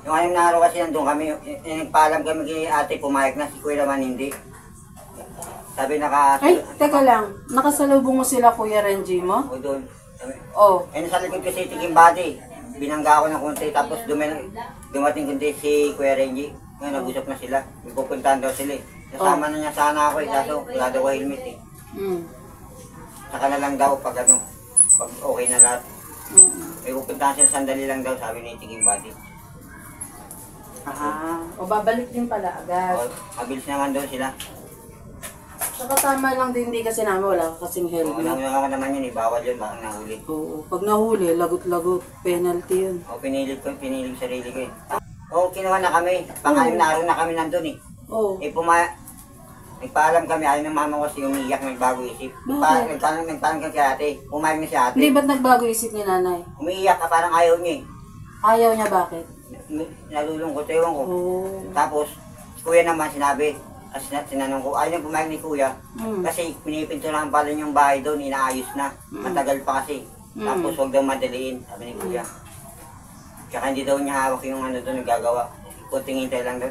Yung anong na araw kasi nandun kami, nagpaalam kami kay ate, pumayag na, si Kuya naman hindi. Sabi Ay, teka lang. Nakasalubong mo sila, Kuya Renji mo? O doon. Oh. Nasa likod kasi tiking body. Binangga ako ng konti, tapos dumating konti si Kuya Renji. Ngayon, nag-usap na sila. Pupuntahan daw sila eh. Nasama na niya sana ako eh, kaso wala daw helmet eh. Saka na lang daw pag ano, pag okay na lahat. May pupuntahan sila, sandali lang daw, sabi ni tiking body. O babalik din pala agad. O, mabilis naman daw sila. Saka tama lang din, hindi kasi namin wala kasing helmet. Ako naman yun eh, bawal yun, bakit nahuli. Oo, pag nahuli, lagot-lagot, penalty yun. O, pinilit sarili ko eh. O, kinuha na kami, pang-anim na araw na kami nandun eh. Oo. Nagpaalam kami, ayaw ng mama ko kasi umiiyak, nagbago isip. Nagpaalam kami kay ate, pumayag na si ate. Hindi, ba't nagbago isip ni nanay? Umiiyak ka, parang ayaw niya eh. Ayaw niya, bakit? Nalulungkot, ewan ko. Oo. Tapos, si kuya naman sinabi, sinanong ko, ayaw niya pumayag ni kuya. Kasi pinipinturahan pala yung bahay doon, inaayos na. Matagal pa kasi. Tapos huwag daw madaliin, sabi ni kuya. Tsaka hindi daw niya hawak yung ano doon nagagawa. Kunting hintay lang daw.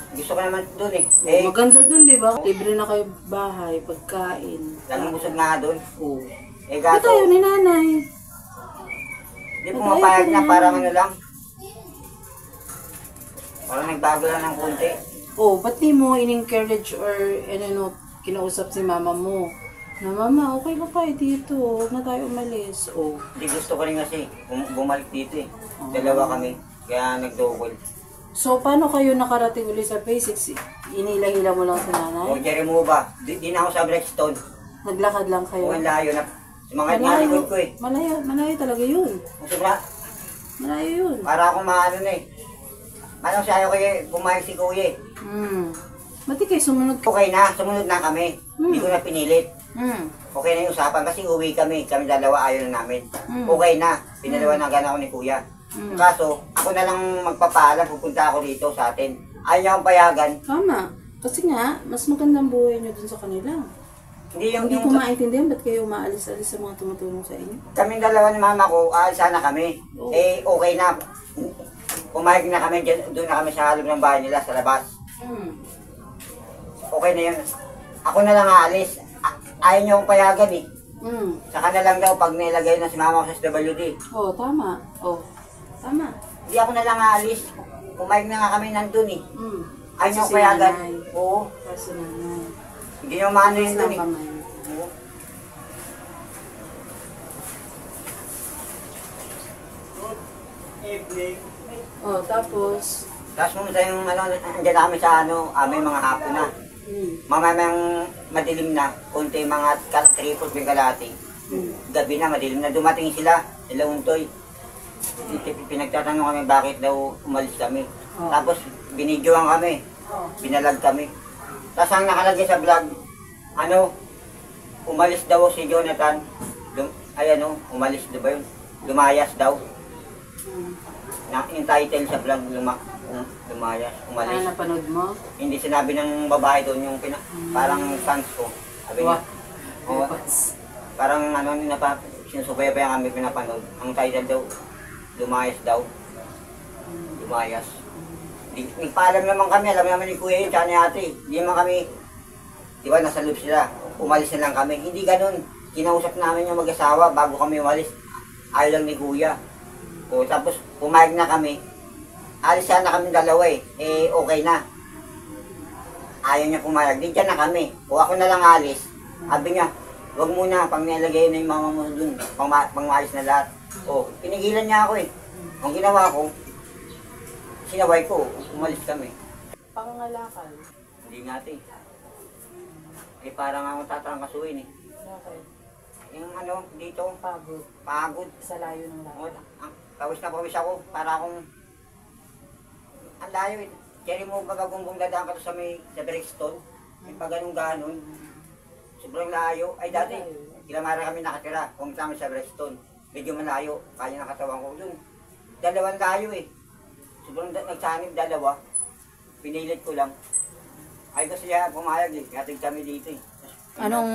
Gusto ko naman doon eh. Maganda doon, di ba? Libre na kayo bahay, pagkain. Laging busog nga doon. Oo. Gato. Ba't tayo ni nanay? Hindi pumapayag na, parang ano lang. Parang nagbago lang ng konti. Ba't di mo in-encourage or kinausap si mama mo? Na mama, okay na tayo dito, huwag na tayo umalis. Hindi gusto ko rin kasi bumalik dito eh. Dalawa kami, kaya nag-double. So, paano kayo nakarating ulit sa basics? Inila-hila mo lang sa nanay? O, Jerry mo ba? Di na ako sa Blackstone. Naglakad lang kayo? Kung layo na. Sa mga nalikod ko eh. Malayo talaga yun. Sobra. Malayo yun. Para ako maano na eh. Parang siya ayaw kayo pumayag si kuya eh. Ba't di kayo sumunod? Okay na, sumunod na kami. Hindi ko na pinilit. Okay na yung usapan kasi uwi kami. Kami dalawa ayaw na namin. Okay na, pinalawa na gana ako ni kuya. Kaso, ako na lang magpapaalam, pupunta ako dito sa atin. Ayaw niya akong payagan. Tama. Kasi nga, mas magandang buhay niyo dun sa kanila. Hindi ko maintindihan ba't kayo umaalis-alis sa mga tumutulong sa inyo? Kaming dalawa ni mama ko, aalisa na kami. Okay na. Pumayag na kami, doon na kami sa halog ng bahay nila, sa labas. Okay na yun. Ako na lang aalis. Ayaw niyo akong payagan eh. Saka na lang daw pag nilagay na si mama ko sa SWD. Tama. Tama. Hindi ako na lang aalis. Pumayag na nga kami nandun eh. Ayaw niyo akong payagan. Oo. Kasi nanay. Hindi niyo maano yun dun eh. Tapos? Tapos muna tayong andyan na kami sa aming mga hapon na. Mamayang madilim na, kunti mga 3-4 kalahati. Gabi na, madilim na. Dumating sila, Untoy. Pinagtatanong kami bakit daw umalis kami. Tapos binidyoan kami, binalag kami. Tapos ang nakalagay sa vlog, umalis daw si Jonathan. Umalis daw ba yun? Lumayas daw. Yung title sa vlog, lumayas, umalis. Napanood mo? Hindi sinabi ng babae doon yung parang fans ko. Sabi niya, parang sinusubayabay ang aming pinapanood. Ang title daw, lumayas daw. Lumayas. Nagpaalam naman kami, alam naman ni kuya yun, tsaka ni ate. Hindi naman kami, di ba nasa loob sila, umalis na lang kami. Hindi ganun. Kinausap namin yung mag-asawa bago kami umalis. Ayaw lang ni kuya. Tapos pumayag na kami. Alis na kami dalawa eh. Okay na. Ayaw niya pumayag. Di dyan na kami. Ako na lang alis. Sabi niya, huwag muna, pang nilagay na yung mama mo dun. Pang-alis na lahat. Pinigilan niya ako eh. Ang ginawa ko, sinaway ko, umalis kami. Pangangalakal? Hindi natin. Parang ako tatrangkasuin eh. Bakit? Yung dito. Pagod. Sa layo ng lahat. Pawis na pawis ako, para akong ang layo eh. Kaya mo magagunggong dadaan ka to sa Brixton. May pag ganun. Sobrang layo. Ay dati, Kilamara kami nakatira. Kung kami sa Brixton. Medyo malayo. Kaya nakatawan ko dun. Dalawang layo eh. Sobrang nagsanib dalawa. Pinilit ko lang. Ay kasi pumayag eh. Katig kami dito eh. Anong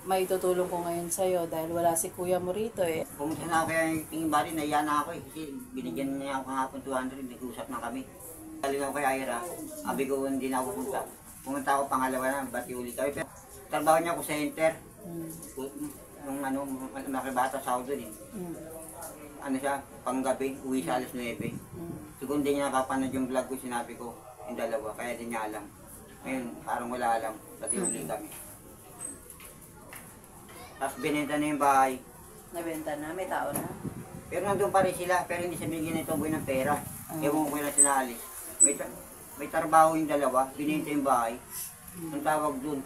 may tutulong ko ngayon sa'yo dahil wala si kuya mo rito eh. Pumunta na ako kaya yung tingin bari, naiya na ako eh. Kasi binigyan niya ako kahapon 200, nag-usap na kami. Galing ako kay Ira, sabi ko hindi na ako pumunta. Pumunta ako pangalawa na, bati uli kami. Pero trabaho niya ako sa center. Yung ano, makibata sa ako dun eh. Ano siya, panggabi, uwi siya alas 9. Siguro hindi niya napapanood yung vlog ko, sinabi ko, yung dalawa, kaya din niya alam. Ngayon, parang wala alam, bati uli kami. Tapos binenta na yung bahay. Nabenta na, may tao na. Pero nandun pa rin sila, pero hindi sabihin binigyan ito boy ng pera. Ewan ko kailan sila alis. May trabaho yung dalawa, binenta yung bahay. Ang tawag dun,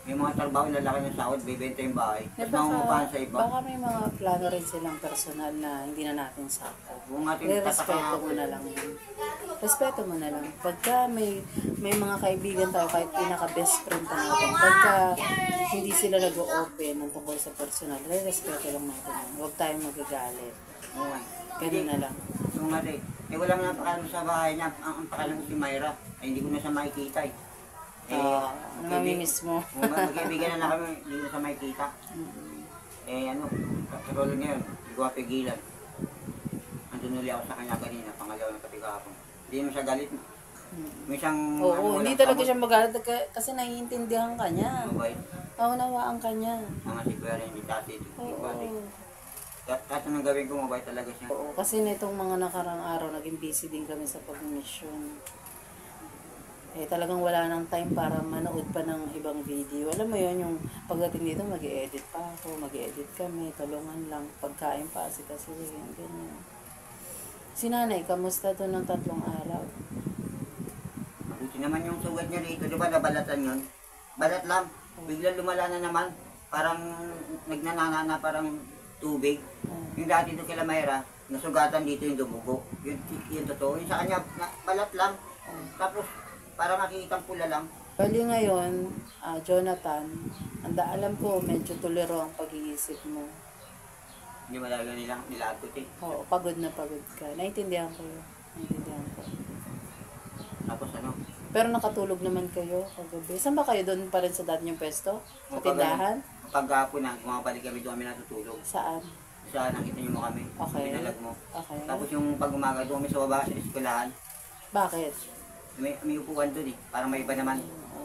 may mga trabaho yung lalaki ng sahod, bibenta yung bahay. Tapos nangungupahan sa iba. Baka may mga plano rin silang personal na hindi na natin sakot. Kung ating tataka Respeto ako, mo na lang yun. Respeto mo na lang. Pagka may mga kaibigan tayo, kahit pinaka-best friend natin, pagka hindi sila nag-o-open ng tungkol sa personal, respeto lang natin yun. Huwag tayong magagalit. okay. Ganun na lang. Yung ate, wala nga pakalam sa bahay niya. Ang pakalam ko si Myra, ay hindi ko na siya makikita eh. Namimiss mo. Magkaibigan na kami, hindi na siya makikita. Ano, katrolo ngayon, hindi ko mapigilan. Andun uli ako sa kanya kanina, pangalawa ng pati kahapon. Hindi mo siya galit. May siyang... Oo, hindi talaga siya magalit kasi naiintindihan ka niya. Mabait. Naunawaan ka niya. Mga si Kuya rin, hindi tati. Oo. Kahit anong gawin ko, mabait talaga siya. Oo, kasi nitong mga nakarang araw, naging busy din kami sa pag-mission. Eh, talagang wala nang time para manood pa ng ibang video. Alam mo yon yung pagdating dito, mag-i-edit pa ako, mag-i-edit kami, tulungan lang, pagkain pa, kasi ganyan. Si nanay, kamusta doon ng 3 araw? Mabuti naman yung sugat niya rito, di ba nabalatan yun? Balat lang, biglang lumala na naman. Parang nagnanana na parang tubig. Yung dati doon kila Mayra, nasugatan dito yung dumugo. Yun totoo. Yung sa kanya, balat lang. Tapos, parang nakikitang pula lang. Bali ngayon, Jonathan, alam ko medyo tuliro ang pag-iisip mo. Hindi malaga nilagot eh. Oo, pagod na pagod ka. Naintindihan ko yun. Naintindihan ko. Tapos ano? Pero nakatulog naman kayo kagabi. Saan ba kayo doon pa rin sa dati yung pwesto? Sa tindahan? Pagkapo na, bumabalik kami doon kami natutulog. Saan? Sa nakita niyo mo kami, Okay. pinalag mo. Okay. Tapos yung pag umaga doon kami sa baba sa eskwelahan, Bakit? may upuan doon eh, parang may iba naman.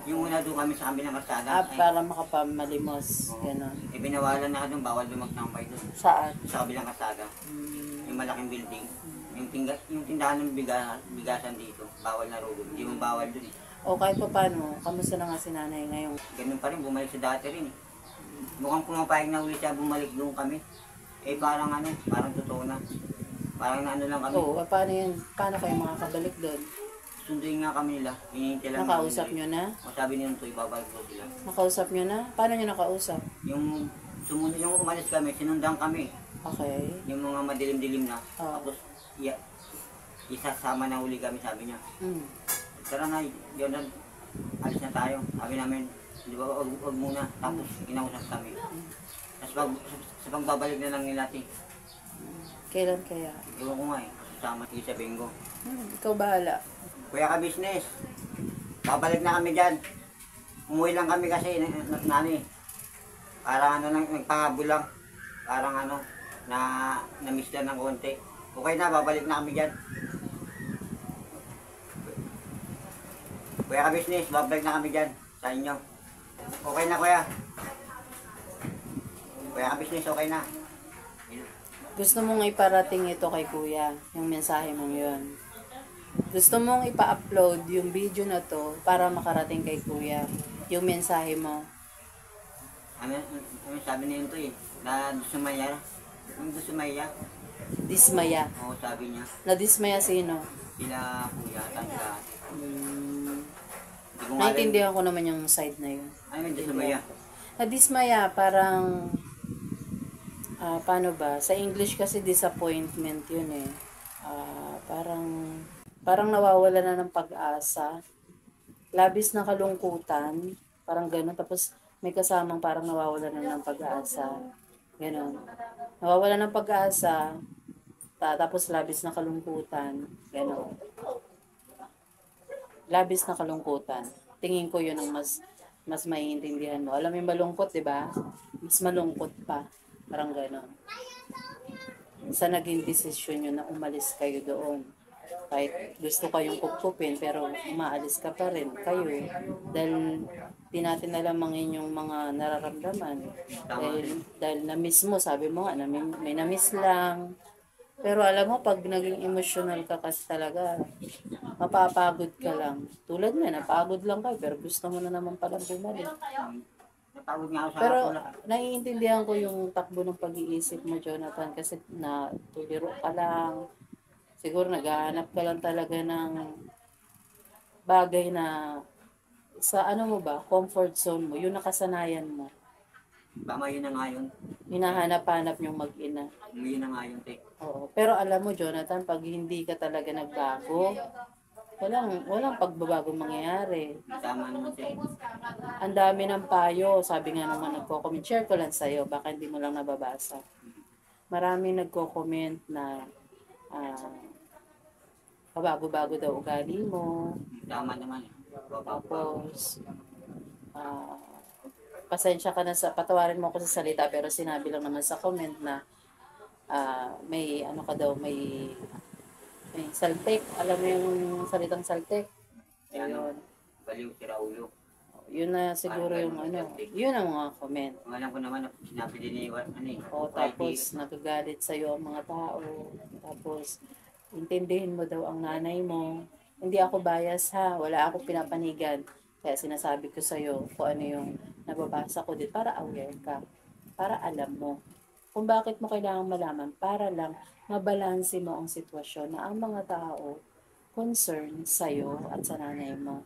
Yung una doon kami sa kabilang kalsada, Para makapamalimos. Ganon. binawalan na doon, bawal doon magtambay doon. Saan? Sa kabilang kalsada, yung malaking building, yung tindahan ng bigasan dito, bawal na roon. Hindi mo bawal doon eh. O kahit pa paano, kamusta na nga si nanay ngayong? Ganun pa rin, bumalik sa dati rin eh. Mukhang pumapayag na ulit siya, bumalik doon kami. Eh parang parang totoo na. Parang na ano lang kami. Oo, paano yun? Paano kayo makakabalik doon? Sunduin nga kami nila, hinihintay lang. Nakausap nyo na? O sabi niyo ito, ibabalik ko sila. Nakausap nyo na? Paano nyo nakausap? Yung umalis kami, sinundan kami. Okay. Yung mga madilim-dilim na. Oo. Tapos, isasama na uli kami, sabi niya. Tara na, yun, alis na tayo. Sabi namin, di ba, wag muna. Tapos, kinausap kami. Tapos, sa pagbabalik na lang nila, Kailan kaya? iwan ko nga eh, kasama sa bingo. Ikaw bahala. Kuya ka business, babalik na kami dyan. Umuwi lang kami kasi, nani. Parang lang, nagpangabo lang. Parang na-miss lang ng konti. Okay na, babalik na kami dyan. Kuya ka business, babalik na kami dyan sa inyo. Okay na kuya. Kuya ka business, okay na. Gusto mong iparating ito kay kuya, yung mensahe mong yun. Gusto mong ipa-upload yung video na to para makarating kay kuya, yung mensahe mo. Ano sabi niya ito eh, na sumaya. Yung sumaya. Dismaya. Oo, sabi niya. Nadismaya sino? Sila kuya, tanda. Naintindihan ko naman yung side na yun. Ano yung sumaya? Nadismaya, parang paano ba? Sa English kasi disappointment yun eh. Parang nawawala na ng pag-asa. Labis na kalungkutan. Parang gano'n. Tapos may kasamang parang nawawala na ng pag-asa. Gano'n. Nawawala ng pag-asa. Tapos labis na kalungkutan. Gano'n. Labis na kalungkutan. Tingin ko yun ang mas mas maiintindihan mo. Alam mo yung malungkot, di ba? Mas malungkot pa. Parang gano'n. Sa naging desisyon nyo na umalis kayo doon. Kahit gusto kayong kupkupin, pero umaalis ka pa rin kayo. Dahil di natin alam ang inyong mga nararamdaman. Dahil na-miss mo, sabi mo nga, may na-miss lang. Pero alam mo, pag naging emotional ka kasi talaga, mapapagod ka lang. Tulad na, napagod lang kayo, pero gusto mo na naman palang bumalik. Napagod nga ako sa Pero tula. naiintindihan ko yung takbo ng pag-iisip mo, Jonathan, kasi na tuliro ka lang. Siguro naghahanap ka lang talaga ng bagay na sa ano mo ba, comfort zone mo, yung nakasanayan mo. Tama yun na nga yun. Hinahanap-hanap yung mag-ina. Yun na nga yun, te. Oo. Pero alam mo, Jonathan, pag hindi ka talaga nagbago, walang pagbabago mangyayari. Tama naman, te. Ang dami ng payo, sabi nga naman nagko-comment, share ko lang sa'yo, baka hindi mo lang nababasa. Maraming nagko-comment na pabago-bago daw ugali mo, Tama naman. tapos ah, pasensya ka na patawarin mo ako sa salita, pero sinabi lang naman sa comment na may ano ka daw, may saltek, alam mo yung salitang saltek? Ano, Ayun. baliw si Raulo. Yun na siguro yung ano, yun ang mga comment. Ang alam ko naman, sinabi din ni ano eh. O tapos nagagalit sa'yo ang mga tao. Tapos intindihin mo daw ang nanay mo. Hindi ako bias ha, wala akong pinapanigan. Kaya sinasabi ko sa'yo kung ano yung nababasa ko din para aware ka. Para alam mo kung bakit mo kailangan malaman, para lang mabalanse mo ang sitwasyon na ang mga tao concerned sa'yo at sa nanay mo.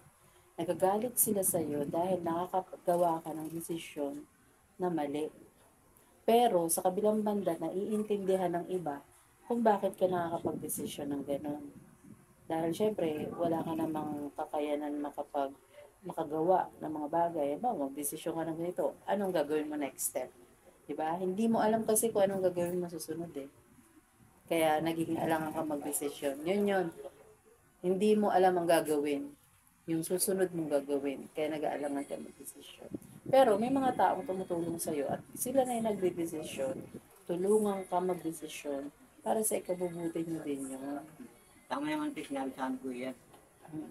Nagagalit sila sa'yo dahil nakakagawa ka ng desisyon na mali. Pero sa kabilang banda, naiintindihan ng iba kung bakit ka nakakapag-desisyon ng gano'n. Dahil syempre, wala ka namang kakayanan makagawa ng mga bagay. Mag-desisyon ka ng ganito. Anong gagawin mo next step? Diba? Hindi mo alam kasi kung anong gagawin mo susunod eh. Kaya nagiging alangan ka mag-desisyon. Yun. Hindi mo alam ang gagawin. Yung susunod mong gagawin. Kaya nag-aalangan ka mag-desisyon. Pero may mga taong tumutulong sa'yo at sila na yung nagde-desisyon. Tulungan ka mag-desisyon para sa ikabubuti nyo din yun. Tama naman, te, sinabi sa akin ko yan.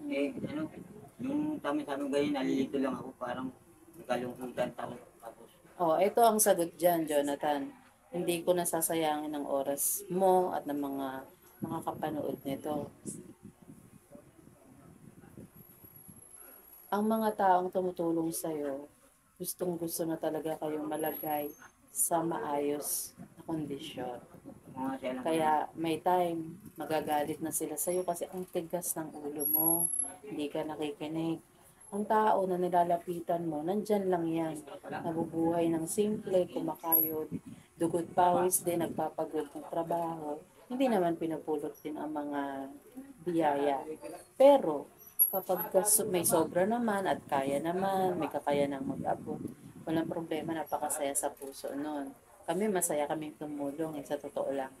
Eh, ano, yung tama sabi ko ganyan, nalilito lang ako, parang nagkalungkutan tapos. Ito ang sagot dyan, Jonathan. Hindi ko nasasayangin ng oras mo at ng mga makakapanood nito. Ang mga taong tumutulong sa'yo, gustong gusto na talaga kayong malagay sa maayos na kondisyon. Kaya may time, magagalit na sila sa'yo kasi ang tigas ng ulo mo, hindi ka nakikinig. Ang tao na nilalapitan mo, nandyan lang yan. Nabubuhay ng simple, kumakayod, dugot pawis din, nagpapagod ng trabaho. Hindi naman pinupulot din ang mga biyaya. Pero, kapag may sobra naman at kaya naman, may kakayanang mag-abot, walang problema, napakasaya sa puso nun. Kami, masaya kami tumulong sa totoo lang.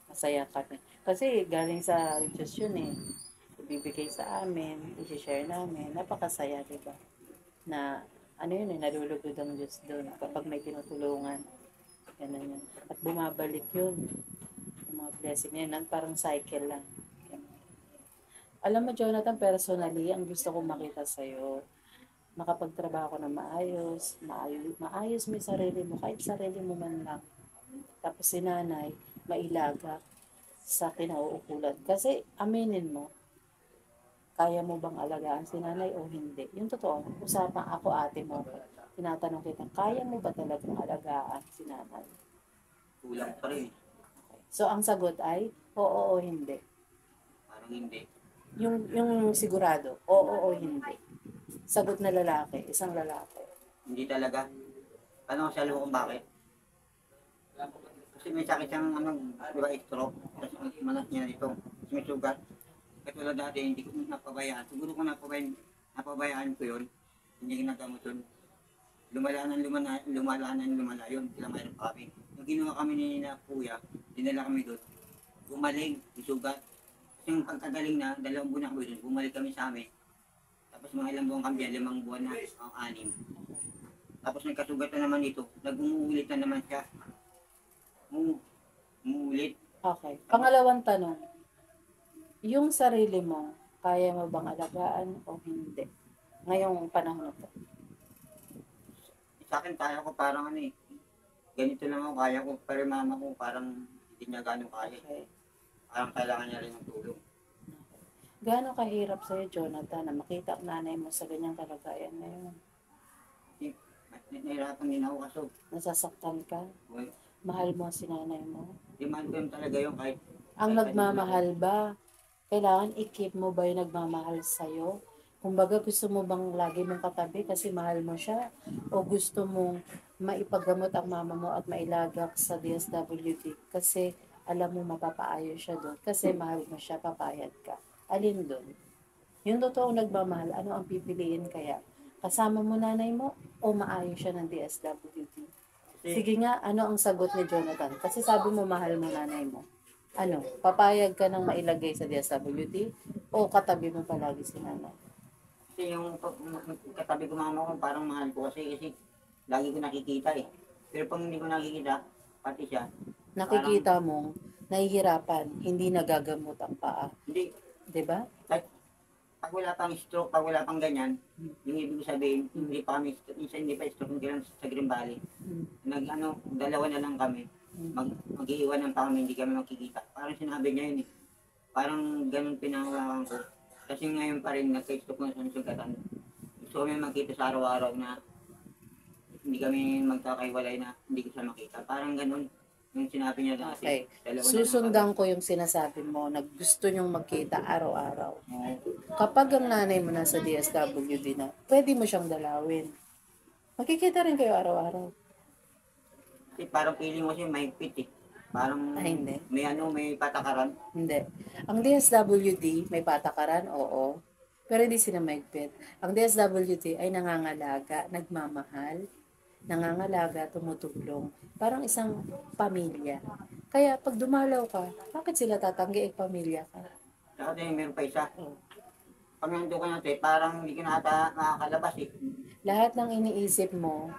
Masaya kami. Kasi galing sa Diyos yun eh. Ibibigay sa amin, i-share namin, napakasaya, diba? Na, ano yun eh, nalulugod ang Diyos doon kapag may tinutulungan. Ganun yun. At bumabalik yun. Yung mga blessing na yun, parang cycle lang. Alam mo, Jonathan, personally, ang gusto kong makita sa'yo, makapagtrabaho na maayos mo yung sarili mo, kahit sarili mo man lang. Tapos si nanay, mailaga sa kinauukulan. Kasi, aminin mo, kaya mo bang alagaan si nanay o hindi? Yung totoo, usapan ako, ate mo, tinatanong kita, kaya mo ba talagang alagaan si nanay? Kulang pa rin. Okay. So, ang sagot ay, oo o hindi. Parang hindi. Yung sigurado, oo o hindi. Sagot na lalaki, isang lalaki. Hindi talaga. Ano kasi alam mo kung bakit? Kasi may sakit siyang di ba, stroke. Tapos ang manas niya dito. Tapos may sugat. Katulad dati, hindi ko napabayaan. Siguro kung napabayaan ko yun, hindi ko nagamot yun. Lumala yun. Sila mayroon pa kami. Nung ginawa kami ni na kuya, dinala kami doon. Gumaling, yung sugat. Kasi yung pagkagaling na, 2 buwan ako doon, bumalik kami sa amin. Tapos mga ilang buwan kami, 5 buwan na, o 6. Tapos nagkasugat na naman ito, nag-umuulit na naman siya. Umuulit. Okay. Pangalawang tanong, yung sarili mo, kaya mo bang alagaan o hindi? Ngayong panahon na to. Sa akin, kaya ko parang ano eh, ganito lang ako, kaya ko, pero yung mama ko parang hindi niya gano'ng kaya. Okay. Parang kailangan niya rin ng tulong. Gaano kahirap sa'yo, Jonathan, na makita ang nanay mo sa ganyang kalagayan ngayon? Nahirapan din ako kaso, Nasasaktan ka? well, Mahal mo si nanay mo? demand ko yun talaga yung kahit Ang kahit nagmamahal ba? Kailangan i-keep mo ba yung nagmamahal sa'yo? Kumbaga gusto mo bang lagi mong katabi kasi mahal mo siya? O gusto mong maipagamot ang mama mo at mailagak sa DSWD kasi alam mo mapapaayo siya doon kasi mahal mo siya, papayad ka. Alin doon? Yung totoong nagmamahal, ano ang pipiliin kaya? Kasama mo nanay mo o maayo siya ng DSWD? Sige nga, ano ang sagot ni Jonathan? Kasi sabi mo mahal mo nanay mo. Ano, papayag ka ng mailagay sa DSWD o katabi mo palagi si nanay? kasi yung katabi ko mama ko parang mahal ko kasi lagi ko nakikita eh. Pero pag hindi ko nakikita, pati siya, Nakikita mong nahihirapan, hindi nagagamot ang paa. hindi, 'Di ba? like, pag wala pang stroke, pag wala pang ganyan, yung ibig sabihin, hindi pa kami, minsan hindi pa stroke, hindi lang sa Green Valley. Dalawa na lang kami. Mag-iiwanan pa kami, hindi kami makikita. Parang sinabi niya yun eh. Parang ganun pinahawakan ko. Kasi ngayon pa rin, nagka-stroke na sa sugatan. Gusto kami makita sa araw-araw na hindi kami magkakaiwalay na hindi ko siya makita. Parang ganun. Yung sinabi niya dati. Okay. Dalawa na lang Susundan ko yung sinasabi mo na gusto nyong magkita araw-araw. kami. Kapag ang nanay mo nasa DSWD na, pwede mo siyang dalawin. Magkikita rin kayo araw-araw. Kasi parang feeling mo siya mahigpit eh. Parang Ay, hindi. may patakaran. Hindi. Ang DSWD, may patakaran, oo. Pero hindi sila maigpit. Ang DSWD ay nangangalaga, nagmamahal, nangangalaga, tumutulong. Parang isang pamilya. Kaya pag dumalaw ka, bakit sila tatanggi pamilya ka? Saka din, meron pa isa. Oh. Pag nandun ka natin, parang hindi ka na ata makakalabas eh. Lahat ng iniisip mo,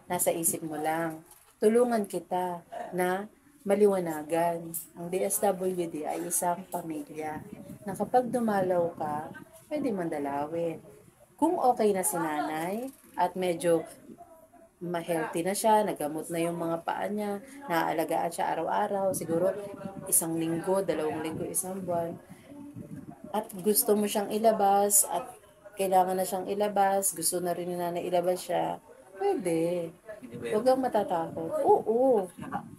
nasa isip mo lang. Tulungan kita na maliwanagan. Ang DSWD ay isang pamilya na kapag dumalaw ka, pwede mandalawin. Kung okay na si nanay at medyo ma-healthy na siya, nagamot na yung mga paa niya, naaalagaan siya araw-araw, siguro 1 linggo, 2 linggo, 1 buwan, at gusto mo siyang ilabas at kailangan na siyang ilabas, gusto na rin ni nanay ilabas siya, pwede. Hindi ba yun? Huwag kang matatakot. Oo.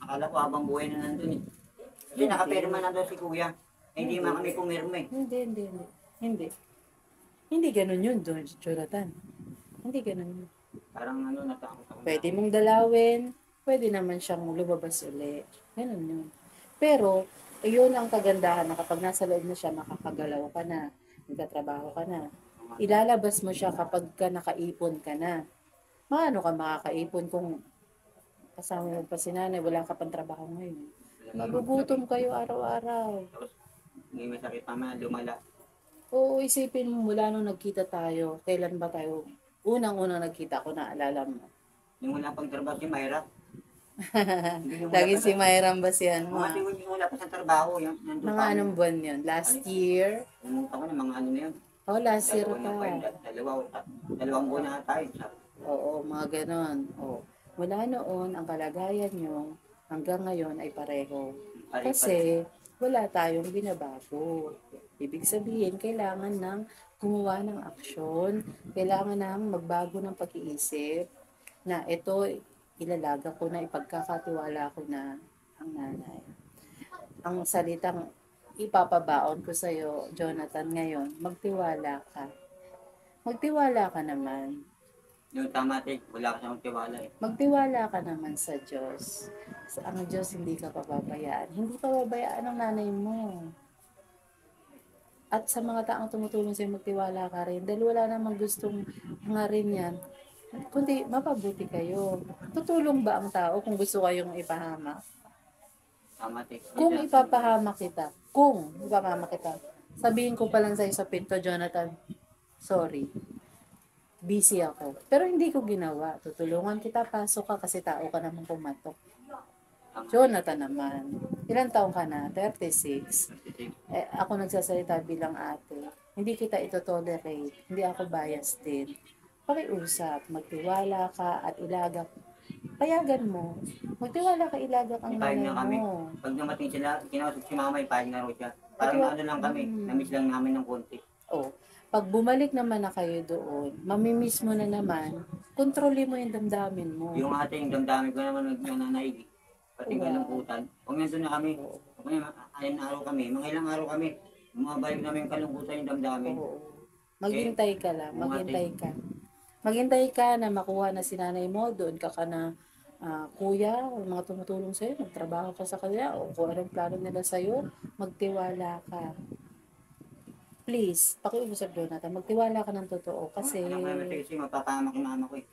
Akala ko habang buhay na nandun eh. Kasi nakapirma na daw si kuya. Eh, hindi man kami pumirma eh. Hindi. Hindi ganun yun, Jonathan. Hindi ganun yun. Parang natakot ako. Pwede mong dalawin, pwede naman siyang lumabas uli. Ganun yun. Pero, yun ang kagandahan na kapag nasa loob na siya, makakagalaw ka na, nagtatrabaho ka na. Ilalabas mo siya kapag ka nakaipon ka na. Paano ka makakaipon kung kasama mo pa si nanay, wala ka pang trabaho ngayon? Magugutom kayo araw-araw. Tapos, may masakit pa man, lumala. Oo, isipin mo mula nung nagkita tayo, kailan ba tayo unang-unang nagkita ko, naalala mo? Yung wala pang trabaho si Mayra. Lagi si Mayram Basian mo. Yung wala pa sa trabaho. Nandun Mga pa. anong buwan yun? Last year? Pumunta ko na mga ano na yun. Oh, last year Dalawang buwan na tayo. Oo, mga ganon. Oh. Mula noon, ang kalagayan nyo hanggang ngayon ay pareho. Kasi wala tayong binabago. Ibig sabihin, kailangan ng gumawa ng aksyon, kailangan ng magbago ng pag-iisip na ito, ilalaga ko na, ipagkakatiwala ko na ang nanay. Ang salitang ipapabaon ko sa iyo, Jonathan, ngayon, magtiwala ka. Magtiwala ka naman. Yung tama tayo, wala ka sa magtiwala eh. Magtiwala ka naman sa Diyos. Ang Diyos hindi ka pababayaan. Hindi pababayaan ng nanay mo. At sa mga taong tumutulong sa'yo, magtiwala ka rin. Dahil wala namang gustong nga rin yan. Kundi mapabuti kayo. Tutulong ba ang tao kung gusto kayong ipahamak? Tama tayo. Kung ipapahamak kita, sabihin ko pa lang sa'yo sa pinto, Jonathan, sorry. busy ako. Pero hindi ko ginawa. Tutulungan kita, pasok ka kasi tao ka naman pumatok. Jonathan naman. Ilang taong ka na? 36. Ako nagsasalita bilang ate. Hindi kita ito tolerate. Hindi ako biased din. Pakiusap, magtiwala ka at ilagak. Payagan mo. Magtiwala ka, ilagak ang Ipahig nanay na kami. mo. Pag dumating sila, kinausap si mama, ipahig na raw siya. Parang ano lang kami, namiss lang namin ng konti. Oh, pag bumalik naman na kayo doon, mamimiss mo na naman, kontrolin mo yung damdamin mo. Yung ating damdamin ko naman nagnanaig. Pati Wow. kalungkutan. Pag nandun na kami, Oo. pag ayun araw kami, mga ilang araw kami, bumabalik namin yung kalungkutan yung damdamin. Oo. Maghintay ka lang, Oo, maghintay ka. Maghintay ka na makuha na si nanay mo, doon ka na kuya, o mga tumutulong sa'yo, magtrabaho ka sa kanila, o kung anong plano nila sa'yo, magtiwala ka. Please, pakiusap Jonathan, magtiwala ka ng totoo kasi Alam ko naman kasi mapapahamak yung mama ko eh.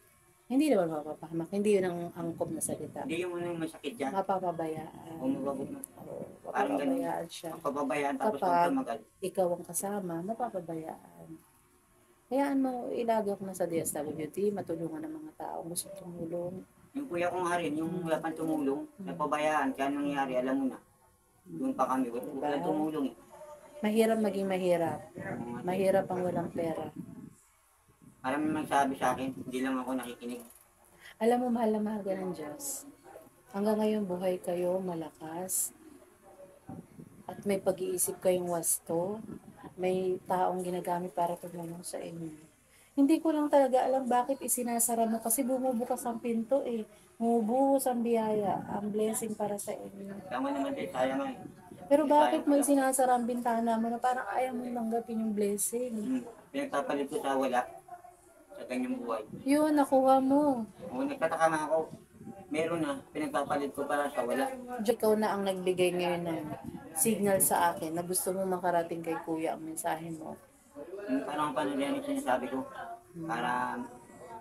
hindi naman mapapahamak, hindi yun ang angkop na salita. Hindi yung yung masakit dyan. Mapapabayaan. O mababot na. Oo, Parang ganun. mapapabayaan siya. Papabayaan tapos Kapag tumagal. ikaw ang kasama, mapapabayaan. Hayaan mo, ilagak na sa DSWD, matulungan ng mga tao gusto tumulong. Yung kuya ko nga rin, yung wala pang tumulong, napabayaan, kaya nangyari, alam mo na. Doon pa kami, walang tumulong eh. Mahirap maging mahirap. Mahirap ang walang pera. Parang may nagsabi sa akin, hindi lang ako nakikinig. Alam mo, mahal na mahal ka ng Diyos. Hanggang ngayon, buhay kayo, malakas. At may pag-iisip kayong wasto. May taong ginagamit para tumulong sa inyo. Hindi ko lang talaga alam bakit isinasara mo kasi bumubukas ang pinto eh. Bumubuhos ang biyaya, ang blessing para sa inyo. Tama naman din, sayang nga eh. Pero bakit mo isinasara ang bintana mo na parang ayaw mo tanggapin yung blessing? Pinagpapalit ko sa wala, sa ganyang buhay. Yun, nakuha mo. O nagtataka nga ako, meron na, pinagpapalit ko para sa wala. Ikaw na ang nagbigay ngayon ng signal sa akin na gusto mo makarating kay kuya ang mensahe mo. Parang paano yan yung sinasabi ko, para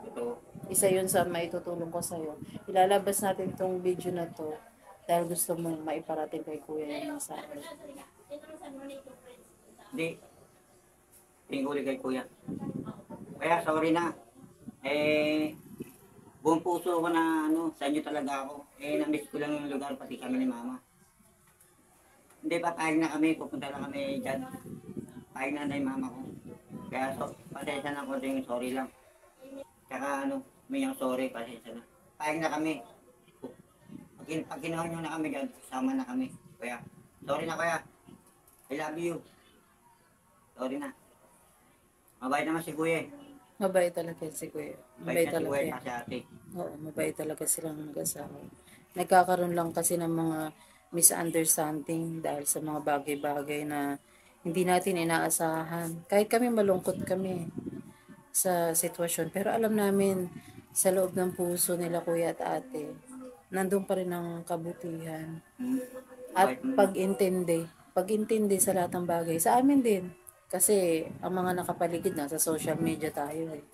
ito, Isa yun sa maitutulong ko sa'yo. Ilalabas natin itong video na to dahil gusto mo maiparating kay kuya yung mensahe. hindi, tingin ko ulit kay kuya. Kaya sorry na, buong puso ko na sa inyo talaga ako. Na-miss ko lang yung lugar, pati kami ni mama. Hindi, papayag na kami, pupunta lang kami dyan. Payag na yung mama ko. Kaya pasensya na ko yung sorry lang. Tsaka may yung sorry, pasensya na. Payag na kami. Pag ginawa nyo na kami dyan, sama na kami. Kaya, sorry na kaya. I love you. Sorry na. Mabait naman si kuya eh. Mabait talaga si kuya. Mabait Mabait na si talaga kuya yan. kasi ate. Oo, mabait talaga silang mag-asawa. Nagkakaroon lang kasi ng mga misunderstanding dahil sa mga bagay-bagay na hindi natin inaasahan. Kahit kami malungkot kami sa sitwasyon. Pero alam namin sa loob ng puso nila kuya at ate, nandun pa rin ang kabutihan. At pag-intindi. Pag-intindi sa lahat ng bagay. Sa amin din. Kasi ang mga nakapaligid na sa social media tayo eh.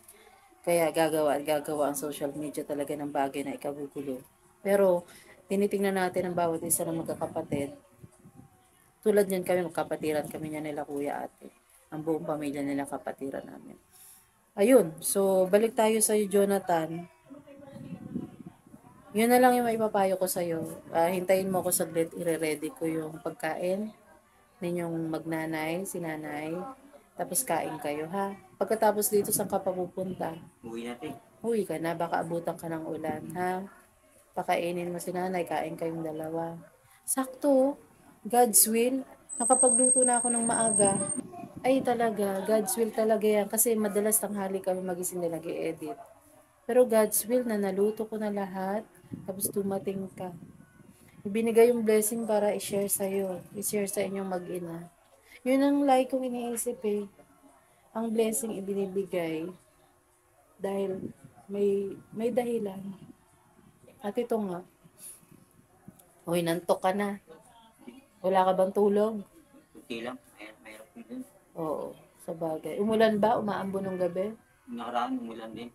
Kaya gagawa at gagawa ang social media talaga ng bagay na ikagugulo. Pero tinitingnan natin ang bawat isa ng magkakapatid. Tulad niyan kami, magkapatiran kami niya nila kuya ate. Ang buong pamilya nila kapatiran namin. Ayun, so balik tayo sa iyo Jonathan. Yun na lang yung maipapayo ko sa'yo. Hintayin mo ako saglit, ire-ready ko yung pagkain ninyong magnanay, si nanay. Tapos kain kayo ha. Pagkatapos dito, saan ka pa pupunta? Uwi natin. Uwi ka na, baka abutan ka ng ulan, ha? Pakainin mo si nanay, kain kayong dalawa. Sakto, God's will. Nakapagluto na ako ng maaga. Ay talaga, God's will talaga yan. Kasi madalas tanghali kami magising na nag-i-edit. Pero God's will na naluto ko na lahat. Tapos dumating ka. Ibinigay yung blessing para i-share sa'yo. I-share sa inyong mag-ina. Yun ang like kong iniisip eh. Ang blessing ibinibigay dahil may dahilan. At ito nga, uy, nantok ka na. Wala ka bang tulog? Kunti lang. Mayroon din dun. Oo, sa bagay. Umulan ba? Umaambon ng gabi? Nakaraan, umulan din.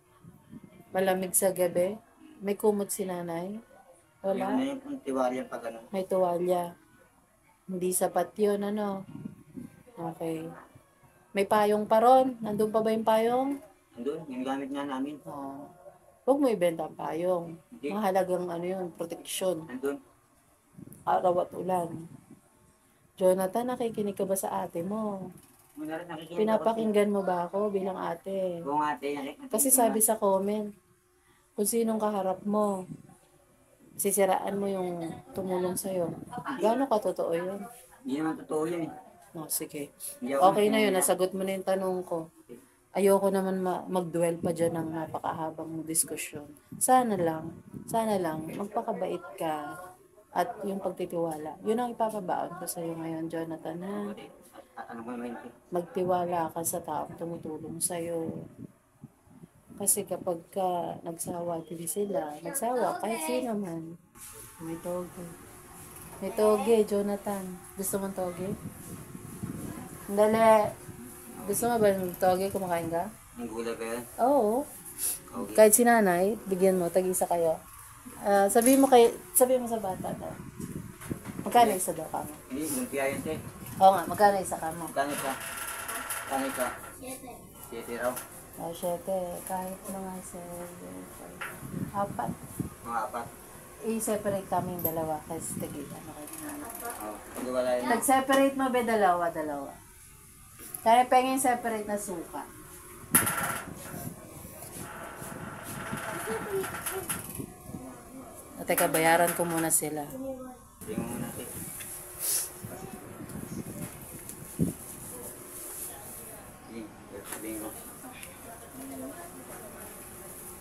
Malamig sa gabi? May kumot si nanay? Wala? Yung tiwalya pag ano. May tuwalya. Hindi sapat yun, ano? Okay. May payong pa ron? Nandun pa ba yung payong? Andun, yung gamit nga namin. Oh. Huwag mo ibenta ang payong. Hindi. Mahalagang ano yun, proteksyon. Andun. Araw at ulan. Jonathan, nakikinig ka ba sa ate mo? Muna rin nakikinig ako. Pinapakinggan mo ba ako bilang ate? Kung ate, nakikinig Kasi ko sabi na. sa comment, kung sinong kaharap mo, sisiraan mo yung tumulong sa'yo. Gaano ka totoo yun? Hindi naman totoo yun eh. No, sige. Hindi ako Okay na yun, nagsisimula. nasagot mo na yung tanong ko. Ayoko naman mag-dwell pa dyan ng napakahabang diskusyon. Sana lang, magpakabait ka at yung pagtitiwala. Yun ang ipapabaon ko sa'yo ngayon, Jonathan, ha? Ano ko naman ito? Magtiwala ka sa taong tumutulong sa'yo. Kasi kapag ka nagsawa din sila, nagsawa kahit sino man. May toge. May toge, Jonathan. Gusto mong toge? Dali. Gusto mo ba ng toge? Kumakain ka? Ang gulay ba yan? Oo. Okay. Kahit si nanay, bigyan mo, tag-isa kayo. Sabihin mo sa bata daw. Magkano isa daw ka mo? Hindi, lumpia yan te. Oo nga, magkano isa ka mo? Kano ka? Kano ka? 7 raw. Oh, 7. Kahit mga 7, 4, 4. Mga 4. I-separate kami yung dalawa kasi tag-isa na kayo ni nanay. Oh, pag wala yan. Nag-separate mo ba dalawa? Kaya pengin separate na suka. Teka, bayaran ko muna sila. Hindi mo muna te. Sige, sabihin ko.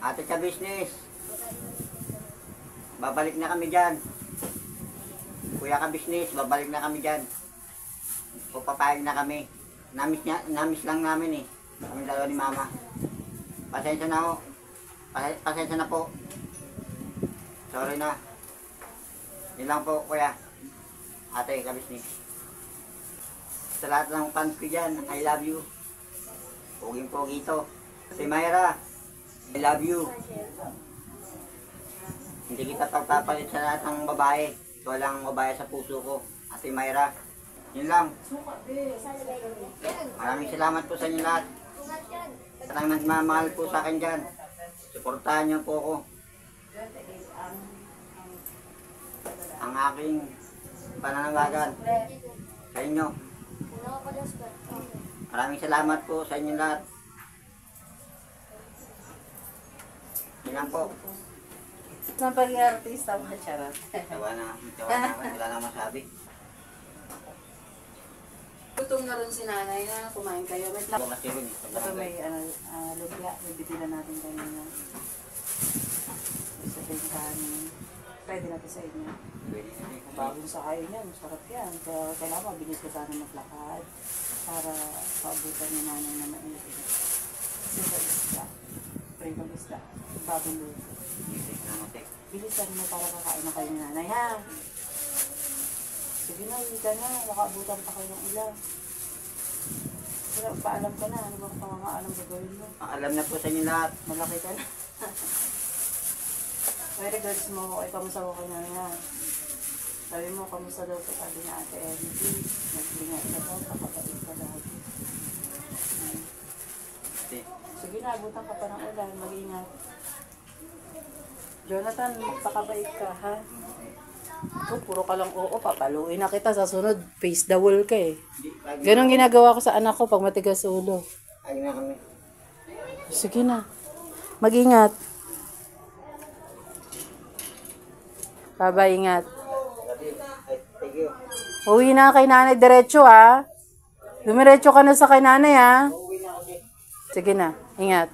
Ate ka business. Babalik na kami dyan. Kuya ka business, babalik na kami dyan. Pupapayag na kami. Namis lang namin eh. Kami dalawa ni mama. Pasensya na ho. Pasensya na po. Sorry na. Yun lang po kuya. Ate ka business. Sa lahat ng fans ko dyan, I love you. Puging-pugi ito. Si Myra, I love you. Hindi kita pagpapalit sa lahat ng babae. Ito lang ang babae sa puso ko. Ate Myra. Yun lang. Maraming salamat po sa inyo lahat. At ang nagmamahal po sa akin dyan. Suportahan niyo po ako. Ang aking pananawagan sa inyo. Maraming salamat po sa inyo lahat. Yun lang po. Nang pagiging artista mo, charot. Tawa na, wala na masabi. Gutom na rin si nanay na kumain kayo. Wait lang. Kasi rin eh. Ito may lumpia. May bitilan natin kanina. Isa din kanin. Pwede natin sa inyo. Pwede na rin. Bagong sa kayo niyan. Masarap yan. Kaya kailangan mabilis ka sana maglakad para paabutan ni nanay na mainit. Sisa isda. Pritong isda. Bagong luto. Bilisan mo para kakain na kayo ni nanay, ha? Sige na, hindi ka na. Makaabutan pa kayo ng ulan. Pero paalam ka na. Ano bang pangangaalam gagawin mo? Alam na po sa inyo lahat. Malaki ka na. May regards mo ko. Kamusta ko kay nanay, ha? Sabi mo, kamusta daw ko sabi na Ate Emily. Naglingay ka daw. Kapagait ka lagi. Sige na, abutan ka pa ng ulan. Mag-ingat. Jonathan, magpakabait ka, ha? Oh, puro ka lang oo, papaluin na kita sa sunod. Face the wall ka eh. Ganon ginagawa ko sa anak ko pag matigas ulo. Ayun na kami. Sige na. Mag-ingat. Baba, ingat. Thank you. Uwi na kay nanay diretso, ha? Dumiretso ka na sa kay nanay, ha? Uuwi na kasi. Sige na, ingat.